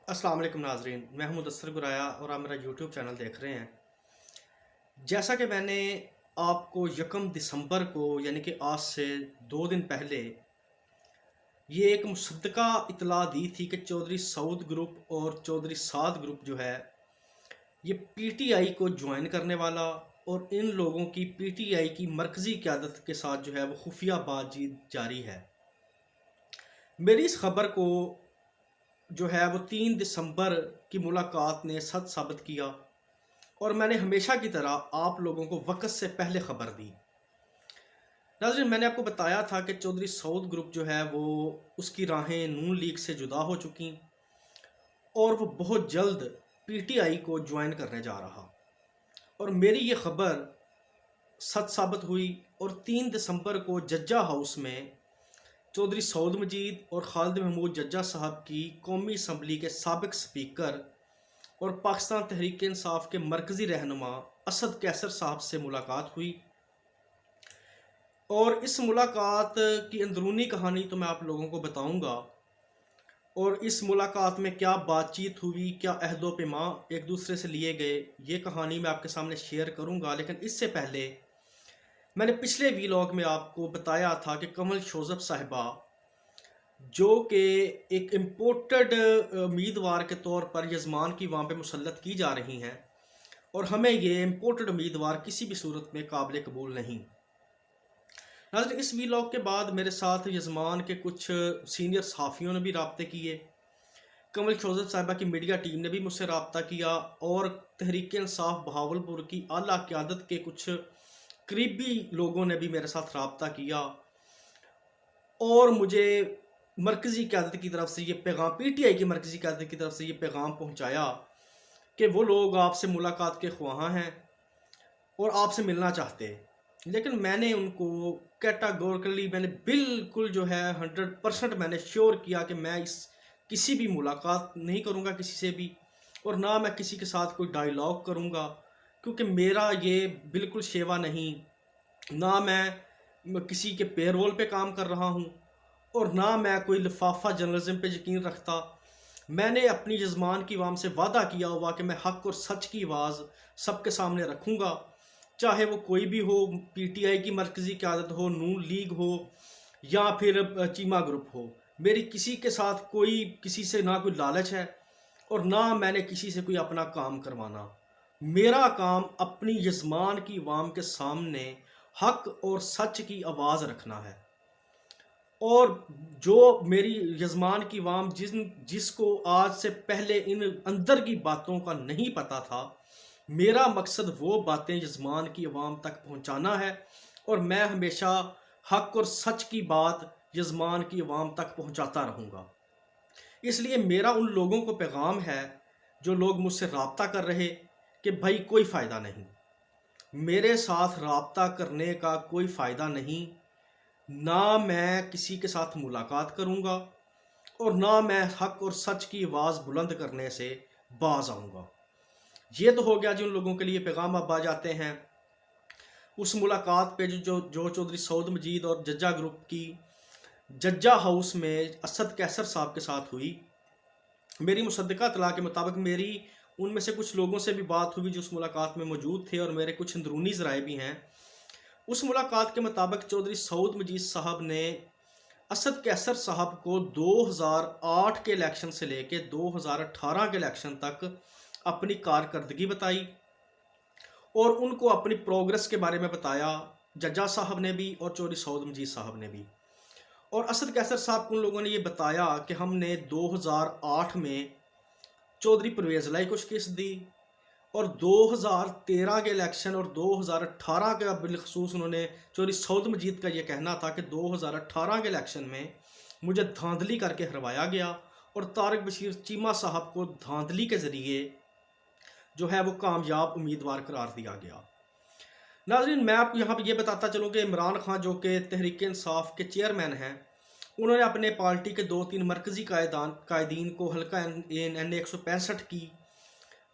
अस्सलाम वालेकुम नाजरीन, मैं हूं मुदस्सिर गुराया और आप मेरा यूट्यूब चैनल देख रहे हैं। जैसा कि मैंने आपको 1 दिसंबर को यानी कि आज से 2 दिन पहले ये एक मुसद्दका इतला दी थी कि चौधरी सऊद ग्रुप और चौधरी साद ग्रुप जो है ये पीटीआई को ज्वाइन करने वाला और इन लोगों की पीटीआई की मरकज़ी क़यादत के साथ जो है वो खुफिया बातचीत जारी है। मेरी इस खबर को जो है वो 3 दिसंबर की मुलाकात ने सच साबित किया और मैंने हमेशा की तरह आप लोगों को वक़्त से पहले ख़बर दी। नाज़रीन, मैंने आपको बताया था कि चौधरी सऊद ग्रुप जो है वो उसकी राहें नून लीग से जुदा हो चुकी और वो बहुत जल्द पीटीआई को ज्वाइन करने जा रहा और मेरी ये ख़बर सच साबित हुई और 3 दिसंबर को जज्जा हाउस में चौधरी सऊद मजीद और खालिद महमूद जज्जा साहब की कौमी असम्बली के साबिक स्पीकर और पाकिस्तान तहरीक इंसाफ के मरकज़ी रहनुमा असद कैसर साहब से मुलाकात हुई। और इस मुलाकात की अंदरूनी कहानी तो मैं आप लोगों को बताऊंगा और इस मुलाकात में क्या बातचीत हुई, क्या अहदो पैमा एक दूसरे से लिए गए, ये कहानी मैं आपके सामने शेयर करूंगा। लेकिन इससे पहले मैंने पिछले वीलॉग में आपको बताया था कि कमल शोज़ब साहिबा जो कि एक इम्पोर्टेड उम्मीदवार के तौर पर यजमान की वहाँ पे मुसल्लत की जा रही हैं और हमें ये इम्पोर्टेड उम्मीदवार किसी भी सूरत में काबिल कबूल नहीं। नाज़रीन, इस वीलॉग के बाद मेरे साथ यजमान के कुछ सीनियर सहाफ़ियों ने भी रब्ते किए, कमल शोज़ब साहिबा की मीडिया टीम ने भी मुझसे रब्ता किया और तहरीक इंसाफ बहावलपुर की आला क़यादत के कुछ करीबी लोगों ने भी मेरे साथ रब्ता किया और मुझे मरकज़ी क़यादत की तरफ से ये पैगाम, पीटीआई की मरकज़ी क़यादत की तरफ से ये पैगाम पहुँचाया कि वो लोग आपसे मुलाकात के ख्वाह हैं और आपसे मिलना चाहते हैं। लेकिन मैंने उनको कैटागोरिकली, मैंने बिल्कुल जो है 100% मैंने श्योर किया कि मैं इस किसी भी मुलाकात नहीं करूँगा किसी से भी और ना मैं किसी के साथ कोई डायलॉग करूँगा, क्योंकि मेरा ये बिल्कुल शेवा नहीं, ना मैं किसी के पेरोल पे काम कर रहा हूँ और ना मैं कोई लिफाफा जर्नलिज्म पे यकीन रखता। मैंने अपनी यजमान की आवाम से वादा किया हुआ कि मैं हक और सच की आवाज़ सबके सामने रखूँगा, चाहे वो कोई भी हो, पीटीआई की मरकज़ी क़यादत हो, नून लीग हो या फिर चीमा ग्रुप हो। मेरी किसी के साथ कोई, किसी से ना कोई लालच है और ना मैंने किसी से कोई अपना काम करवाना। मेरा काम अपनी यजमान की आवाम के सामने हक और सच की आवाज़ रखना है और जो मेरी यजमान की आवाम जिसको आज से पहले इन अंदर की बातों का नहीं पता था, मेरा मकसद वो बातें यजमान की आवाम तक पहुंचाना है और मैं हमेशा हक और सच की बात यजमान की आवाम तक पहुंचाता रहूँगा। इसलिए मेरा उन लोगों को पैगाम है जो लोग मुझसे रब्ता कर रहे कि भाई कोई फ़ायदा नहीं, मेरे साथ रब्ता करने का कोई फ़ायदा नहीं, ना मैं किसी के साथ मुलाकात करूँगा और ना मैं हक और सच की आवाज़ बुलंद करने से बाज आऊँगा। ये तो हो गया जिन लोगों के लिए पैगाम। अब आ जाते हैं उस मुलाकात पे जो चौधरी सऊद मजीद और जज्जा ग्रुप की जज्जा हाउस में असद कैसर साहब के साथ हुई। मेरी मुसद्दका इत्तला के मुताबिक मेरी उनमें से कुछ लोगों से भी बात हुई जो उस मुलाकात में मौजूद थे और मेरे कुछ अंदरूनी ज़राए भी हैं। उस मुलाकात के मुताबिक चौधरी सऊद मजीद साहब ने असद कैसर साहब को 2008 के इलेक्शन से लेके 2018 के इलेक्शन तक अपनी कारकर्दगी बताई और उनको अपनी प्रोग्रेस के बारे में बताया, जज्जा साहब ने भी और चौधरी सऊद मजीद साहब ने भी। और असद कैसर साहब को उन लोगों ने ये बताया कि हमने 2008 में चौधरी परवेज़ लाई को शिकस्त दी और 2013 के इलेक्शन और 2018 का बिलखसूस उन्होंने, चौधरी सऊद मजीद का ये कहना था कि 2018 के इलेक्शन में मुझे धांधली करके हरवाया गया और तारिक बशीर चीमा साहब को धांधली के ज़रिए जो है वो कामयाब उम्मीदवार करार दिया गया। नाज़रीन, मैं आपको यहाँ पर ये बताता चलूँ कि इमरान खान जो कि तहरीक इंसाफ के चेयरमैन हैं, उन्होंने अपने पार्टी के 2-3 मरकज़ी कायदीन को हल्का NA 165 की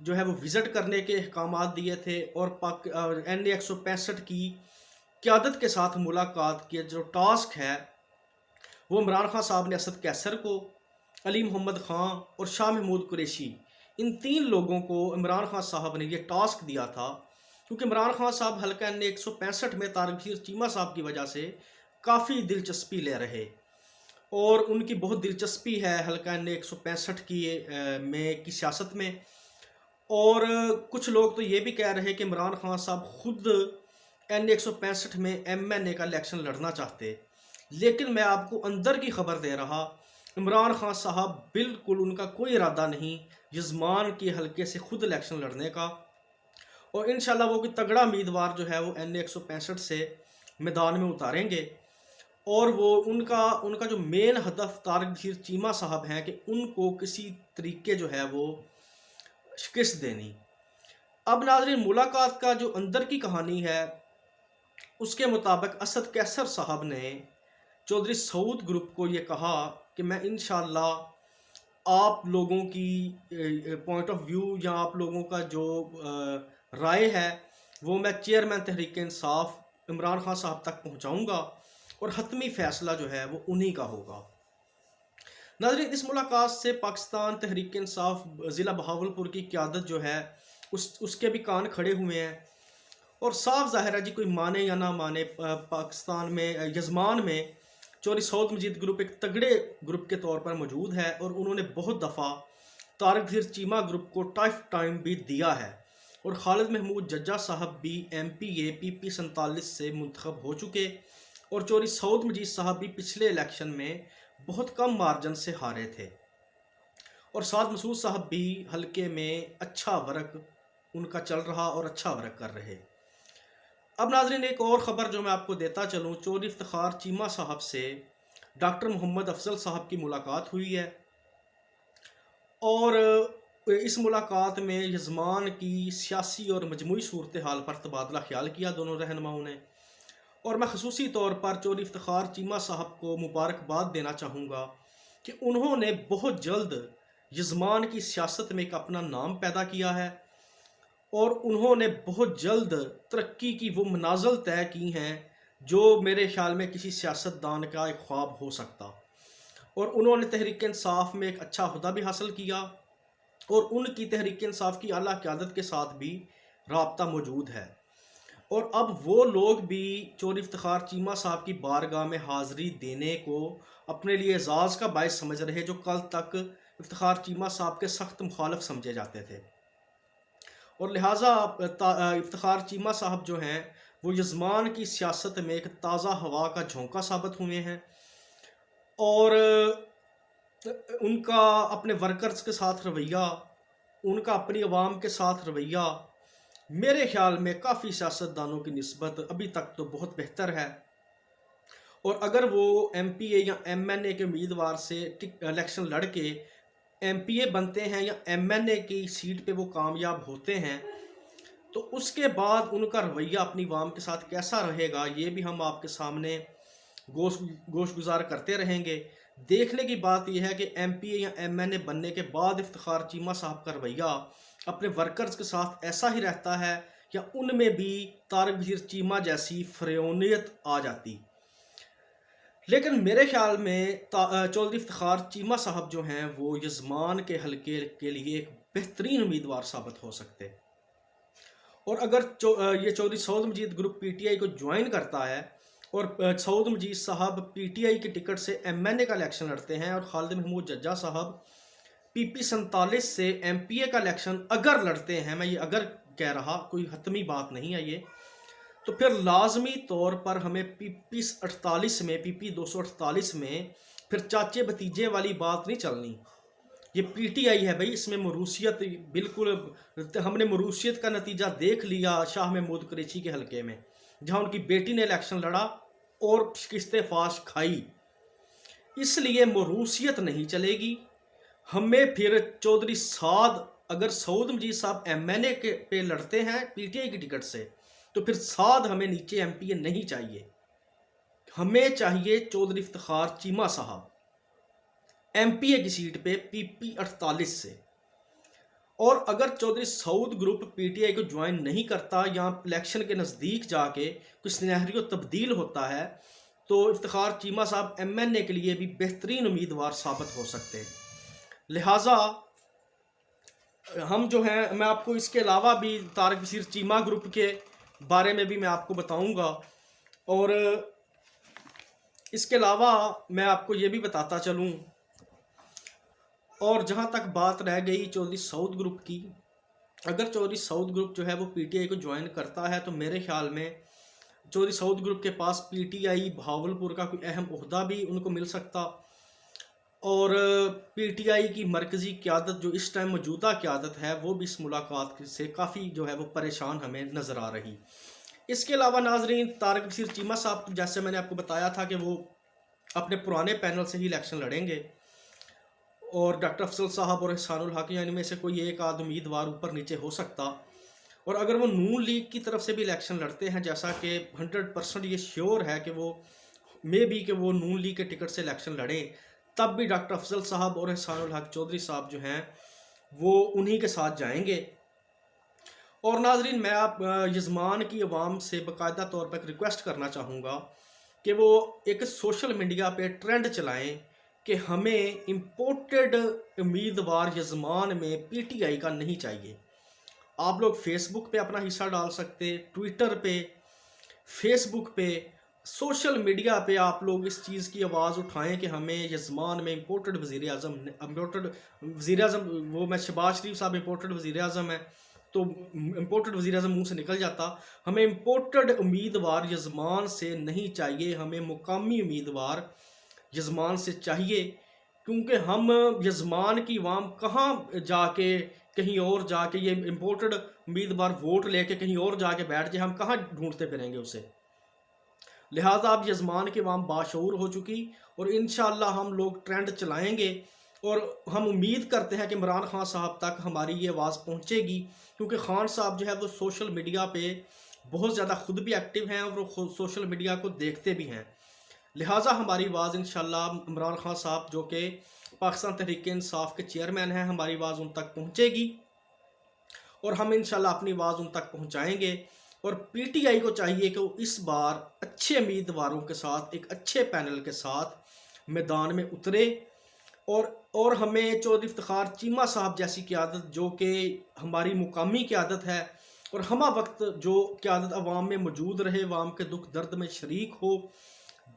जो है वो विज़िट करने के अहकामात दिए थे और NA 165 की क़यादत के साथ मुलाकात की जो टास्क है वो इमरान खान साहब ने असद कैसर को, अली मोहम्मद ख़ान और शाह महमूद कुरैशी, इन 3 लोगों को इमरान खान साहब ने ये टास्क दिया था, क्योंकि इमरान खान साहब हल्का एन 165 में तारक चीमा साहब की वजह से काफ़ी दिलचस्पी ले रहे, और उनकी बहुत दिलचस्पी है हल्का एन 165 की सियासत में। और कुछ लोग तो ये भी कह रहे हैं कि इमरान खान साहब खुद एन 165 में MNA का इलेक्शन लड़ना चाहते, लेकिन मैं आपको अंदर की खबर दे रहा, इमरान खान साहब बिल्कुल, उनका कोई इरादा नहीं यजमान के हल्के से खुद इलेक्शन लड़ने का, और इंशाल्लाह वो कोई तगड़ा उम्मीदवार जो है वो एन 165 से मैदान में उतारेंगे। और वो उनका उनका जो मेन हदफ तारक चीमा साहब हैं कि उनको किसी तरीके जो है वो शिकस्त देनी। अब नाज़रीन, मुलाकात का जो अंदर की कहानी है उसके मुताबिक असद कैसर साहब ने चौधरी सऊद ग्रुप को ये कहा कि मैं इंशाल्लाह आप लोगों की पॉइंट ऑफ व्यू या आप लोगों का जो राय है वो मैं चेयरमैन तहरीक इंसाफ इमरान खान साहब तक पहुंचाऊंगा, और हतमी फ़ैसला जो है वो उन्हीं का होगा। नाज़रीन, इस मुलाकात से पाकिस्तान तहरीक इंसाफ ज़िला बहावलपुर की क़यादत जो है उसके भी कान खड़े हुए हैं, और साफ ज़ाहिर है जी, कोई माने या ना माने, पाकिस्तान में यजमान में चौधरी सऊद मजीद ग्रुप एक तगड़े ग्रुप के तौर पर मौजूद है, और उन्होंने बहुत दफ़ा तारक चीमा ग्रुप को टफ टाइम भी दिया है, और खालिद महमूद जज्जा साहब भी MPA PP 47 से मुंतखब हो चुके, और चौधरी सऊद मजीद साहब भी पिछले इलेक्शन में बहुत कम मार्जिन से हारे थे, और साद मसूद साहब भी हल्के में अच्छा वर्क उनका चल रहा और अच्छा वर्क कर रहे। अब नाज़रीन, एक और ख़बर जो मैं आपको देता चलूँ, चौधरी इफ्तिखार चीमा साहब से डॉक्टर मोहम्मद अफजल साहब की मुलाकात हुई है, और इस मुलाकात में यजमान की सियासी और मजमूई सूरत हाल पर तबादला ख्याल किया दोनों रहनुमाओं ने, और मैं खसूसी तौर पर चौधरी इफ्तिखार चीमा साहब को मुबारकबाद देना चाहूँगा कि उन्होंने बहुत जल्द यजमान की सियासत में एक अपना नाम पैदा किया है, और उन्होंने बहुत जल्द तरक्की की वो मनाज़िल तय की हैं जो मेरे ख्याल में किसी सियासतदान का एक ख्वाब हो सकता, और उन्होंने तहरीक इंसाफ में एक अच्छा हुदा भी हासिल किया, और उनकी तहरीक इंसाफ की आला क़यादत के साथ भी राब्ता मौजूद है, और अब वो लोग भी चौधरी इफ्तिखार चीमा साहब की बारगाह में हाज़री देने को अपने लिए एजाज़ का बायस समझ रहे, जो कल तक इफ्तिखार चीमा साहब के सख्त मुखालिफ समझे जाते थे, और लिहाजा इफ्तिखार चीमा साहब जो हैं वो यजमान की सियासत में एक ताज़ा हवा का झोंका साबित हुए हैं, और उनका अपने वर्कर्स के साथ रवैया, उनका अपनी आवाम के साथ रवैया मेरे ख्याल में काफ़ी सियासतदानों की निस्बत अभी तक तो बहुत बेहतर है, और अगर वो MPA या MNA के उम्मीदवार से इलेक्शन लड़ के MPA बनते हैं या MNA की सीट पे वो कामयाब होते हैं, तो उसके बाद उनका रवैया अपनी आवाम के साथ कैसा रहेगा ये भी हम आपके सामने गोश गुजार करते रहेंगे। देखने की बात यह है कि MPA या MNA बनने के बाद इफ्तिखार चीमा साहब का रवैया अपने वर्कर्स के साथ ऐसा ही रहता है, या उनमें भी तारक चीमा जैसी फ़रौनियत आ जाती। लेकिन मेरे ख्याल में चौधरी इफ्तिखार चीमा साहब जो हैं वो यजमान के हल्के के लिए एक बेहतरीन उम्मीदवार साबित हो सकते, और अगर ये चौधरी सऊद मजीद ग्रुप PTI को ज्वाइन करता है, और सऊद मजीद साहब PTI की टिकट से MNA का इलेक्शन लड़ते हैं, और खालिद महमूद जज्जा साहब PP 47 से MPA का इलेक्शन अगर लड़ते हैं, मैं ये अगर कह रहा, कोई हतमी बात नहीं है ये, तो फिर लाजमी तौर पर हमें PP 48 में, PP 248 में फिर चाचे भतीजे वाली बात नहीं चलनी। ये PTI है भाई, इसमें मरूसियत बिल्कुल, हमने मरूसियत का नतीजा देख लिया शाह महमूद कुरैशी के हलके में, जहां उनकी बेटी ने इलेक्शन लड़ा और शिकस्त फाश खाई। इसलिए मरूसियत नहीं चलेगी। हमें फिर चौधरी साद, अगर सऊद मजीद साहब MNA के पे लड़ते हैं PTI की टिकट से, तो फिर साद हमें नीचे MPA नहीं चाहिए, हमें चाहिए चौधरी इफ्तिखार चीमा साहब MPA की सीट पे PP 48 से। और अगर चौधरी सऊद ग्रुप PTI को ज्वाइन नहीं करता या इलेक्शन के नज़दीक जाके कुछ सिनेरियो तब्दील होता है, तो इफ्तिखार चीमा साहब MNA के लिए भी बेहतरीन उम्मीदवार साबित हो सकते हैं। लिहाजा हम जो हैं, मैं आपको इसके अलावा भी तारक बशीर चीमा ग्रुप के बारे में भी मैं आपको बताऊंगा। और इसके अलावा मैं आपको ये भी बताता चलूं, और जहां तक बात रह गई चौधरी सऊद ग्रुप की, अगर चौधरी सऊद ग्रुप जो है वो पीटीआई को ज्वाइन करता है तो मेरे ख्याल में चौधरी सऊद ग्रुप के पास पीटीआई भावलपुर का कोई अहम ओहदा भी उनको मिल सकता, और पीटीआई की मरकज़ी क़यादत जो इस टाइम मौजूदा क़यादत है वो भी इस मुलाकात से काफ़ी जो है वो परेशान हमें नज़र आ रही। इसके अलावा नाजरीन, तारक बशीर चीमा साहब, जैसे मैंने आपको बताया था कि वो अपने पुराने पैनल से ही इलेक्शन लड़ेंगे, और डॉक्टर अफजल साहब और एहसानुल हक यानी में से कोई एक आध उम्मीदवार ऊपर नीचे हो सकता। और अगर वो नून लीग की तरफ से भी इलेक्शन लड़ते हैं, जैसा कि 100% ये श्योर है कि वो मे बी कि वो नून लीग के टिकट से इलेक्शन लड़े, तब भी डॉक्टर अफजल साहब और एहसानुल हक चौधरी साहब जो हैं वो उन्हीं के साथ जाएंगे। और नाजरीन, मैं आप यजमान की आवाम से बाकायदा तौर पर एक रिक्वेस्ट करना चाहूँगा कि वो एक सोशल मीडिया पे ट्रेंड चलाएं कि हमें इम्पोर्टेड उम्मीदवार यजमान में पीटीआई का नहीं चाहिए। आप लोग फेसबुक पे अपना हिस्सा डाल सकते, ट्विटर पे, फेसबुक पे, सोशल मीडिया पे आप लोग इस चीज़ की आवाज़ उठाएं कि हमें यजमान में इम्पोर्टेड वज़ीर आज़म, वो मैं शहबाज शरीफ साहब इम्पोर्टेड वज़ीर आज़म है तो इम्पोर्टेड वज़ीर आज़म मुँह से निकल जाता। हमें इम्पोर्टेड उम्मीदवार यजमान से नहीं चाहिए, हमें मुकामी उम्मीदवार यजमान से चाहिए, क्योंकि हम यजमान की आवाम कहाँ जाके कहीं और जाके ये इम्पोर्टेड उम्मीदवार वोट लेके कहीं और जाके बैठ जाए, हम कहाँ ढूंढते फिरेंगे उसे। लिहाजा अब यजमान की आवाम बाशऊर हो चुकी, और इंशाअल्लाह हम लोग ट्रेंड चलाएंगे, और हम उम्मीद करते हैं कि इमरान खान साहब तक हमारी ये आवाज़ पहुँचेगी, क्योंकि खान साहब जो है वो सोशल मीडिया पे बहुत ज़्यादा खुद भी एक्टिव हैं और वो सोशल मीडिया को देखते भी हैं। लिहाजा हमारी आवाज़ इंशाअल्लाह इमरान खान साहब जो कि पाकिस्तान तहरीक-ए-इंसाफ के चेयरमैन हैं, हमारी आवाज़ उन तक पहुँचेगी, और हम इंशाअल्लाह अपनी आवाज़ उन तक पहुँचाएँगे। और पीटीआई को चाहिए कि वो इस बार अच्छे उम्मीदवारों के साथ, एक अच्छे पैनल के साथ मैदान में उतरे, और हमें चौधरी इफ्तिखार चीमा साहब जैसी क़यादत जो कि हमारी मुकामी क़यादत है, और हमा वक्त जो क़यादत अवाम में मौजूद रहे, अवाम के दुख दर्द में शरीक हो,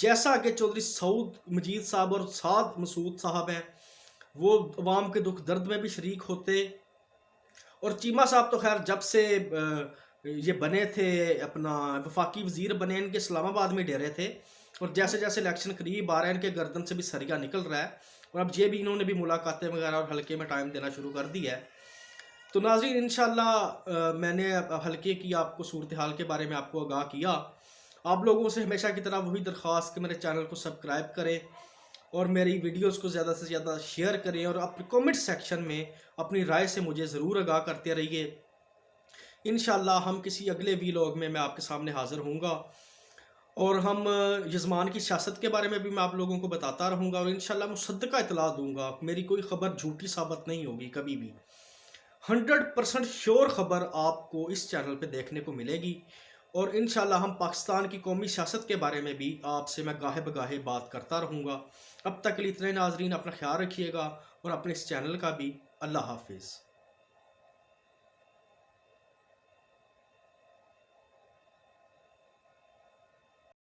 जैसा कि चौधरी सऊद मजीद साहब और साद मसूद साहब हैं, वो अवाम के दुख दर्द में भी शरीक होते। और चीमा साहब तो खैर जब से ये बने थे, अपना वफाकी वज़ीर बने, इनके इस्लामाबाद में डेरे थे, और जैसे जैसे इलेक्शन करीब आ रहे हैं इनके गर्दन से भी सरिया निकल रहा है, और अब ये भी इन्होंने भी मुलाकातें वगैरह और हल्के में टाइम देना शुरू कर दिया है। तो नाज़रीन, इंशाअल्लाह मैंने हल्के की आपको सूरत हाल के बारे में आपको आगाह किया। आप लोगों से हमेशा की तरह वही दरख्वास्त कि मेरे चैनल को सब्सक्राइब करें, और मेरी वीडियोस को ज़्यादा से ज़्यादा शेयर करें, और अपने कमेंट सेक्शन में अपनी राय से मुझे ज़रूर आगाह करते रहिए। इंशाअल्लाह हम किसी अगले वीलॉग में मैं आपके सामने हाज़िर होऊंगा, और हम यजमान की सियासत के बारे में भी मैं आप लोगों को बताता रहूँगा, और इंशाअल्लाह मुसद्दक़ा इतला दूँगा। मेरी कोई ख़बर झूठी साबित नहीं होगी कभी भी। 100% श्योर ख़बर आपको इस चैनल पे देखने को मिलेगी, और इंशाअल्लाह हम पाकिस्तान की कौमी सियासत के बारे में भी आपसे मैं गाहे बगाहे बात करता रहूँगा। अब तक के लिए इतने नाज़रीन, अपना ख्याल रखिएगा, और अपने इस चैनल का भी। अल्लाह हाफिज़।